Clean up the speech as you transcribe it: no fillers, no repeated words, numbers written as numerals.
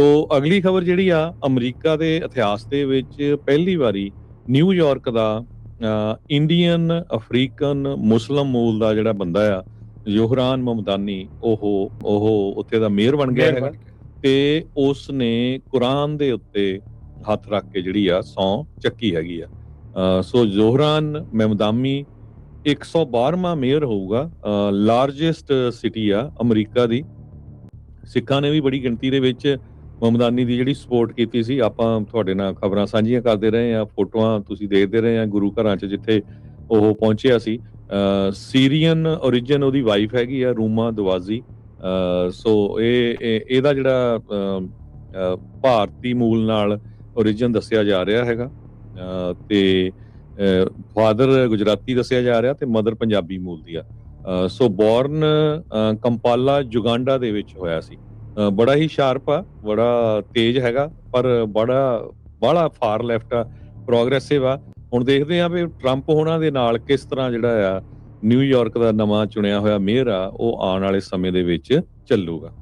ਸੋ ਅਗਲੀ ਖਬਰ ਜਿਹੜੀ ਆ, ਅਮਰੀਕਾ ਦੇ ਇਤਿਹਾਸ ਦੇ ਵਿੱਚ ਪਹਿਲੀ ਵਾਰੀ ਨਿਊਯਾਰਕ ਦਾ ਇੰਡੀਅਨ ਅਫਰੀਕਨ ਮੁਸਲਿਮ ਮੂਲ ਦਾ ਜਿਹੜਾ ਬੰਦਾ ਆ, ਯੋਹਰਾਨ ਮਮਦਾਨੀ, ਉਹ ਉੱਥੇ ਦਾ ਮੇਅਰ ਬਣ ਗਿਆ ਹੈਗਾ ਤੇ ਉਸ ਨੇ ਕੁਰਾਨ ਦੇ ਉੱਤੇ ਹੱਥ ਰੱਖ ਕੇ ਜਿਹੜੀ ਆ ਸਹੁੰ ਚੱਕੀ ਹੈਗੀ ਆ। ਸੋ ਯੋਹਰਾਨ ਮਮਦਾਨੀ 112ਵਾਂ ਮੇਅਰ ਹੋਊਗਾ। ਲਾਰਜੈਸਟ ਸਿਟੀ ਆ ਅਮਰੀਕਾ ਦੀ। ਸਿੱਖਾਂ ਨੇ ਵੀ ਬੜੀ ਗਿਣਤੀ ਦੇ ਵਿੱਚ ਮਮਦਾਨੀ ਦੀ ਜਿਹੜੀ ਸਪੋਰਟ ਕੀਤੀ ਸੀ। ਆਪਾਂ ਤੁਹਾਡੇ ਨਾਲ ਖਬਰਾਂ ਸਾਂਝੀਆਂ ਕਰਦੇ ਰਹੇ ਆ, ਫੋਟੋਆਂ ਤੁਸੀਂ ਦੇਖਦੇ ਰਹੇ ਆ ਗੁਰੂ ਘਰਾਂ 'ਚ ਜਿੱਥੇ ਉਹ ਪਹੁੰਚਿਆ ਸੀ। ਸੀਰੀਅਨ ਓਰੀਜਨ ਉਹਦੀ ਵਾਈਫ ਹੈਗੀ ਆ, ਰੂਮਾ ਦਵਾਜ਼ੀ। ਸੋ ਇਹਦਾ ਜਿਹੜਾ ਭਾਰਤੀ ਮੂਲ ਨਾਲ ਓਰੀਜਨ ਦੱਸਿਆ ਜਾ ਰਿਹਾ ਹੈਗਾ ਤੇ ਫਾਦਰ ਗੁਜਰਾਤੀ ਦੱਸਿਆ ਜਾ ਰਿਹਾ ਤੇ ਮਦਰ ਪੰਜਾਬੀ ਮੂਲ ਦੀ ਆ। ਸੋ ਬੋਰਨ ਕੰਪਾਲਾ ਯੁਗਾਂਡਾ ਦੇ ਵਿੱਚ ਹੋਇਆ ਸੀ। ਬੜਾ ਹੀ ਸ਼ਾਰਪ ਆ, ਬੜਾ ਤੇਜ਼ ਹੈਗਾ, ਪਰ ਬੜਾ ਫਾਰ ਲੈਫਟ ਆ, ਪ੍ਰੋਗਰੈਸਿਵ ਆ। ਹੁਣ ਦੇਖਦੇ ਆ ਵੀ ਟਰੰਪ ਹੋਣਾ ਦੇ ਨਾਲ ਕਿਸ ਤਰ੍ਹਾਂ ਜਿਹੜਾ ਆ ਨਿਊਯਾਰਕ ਦਾ ਨਵਾਂ ਚੁਣਿਆ ਹੋਇਆ ਮੇਅਰ ਆ ਉਹ ਆਉਣ ਵਾਲੇ ਸਮੇਂ ਦੇ ਵਿੱਚ ਚੱਲੂਗਾ।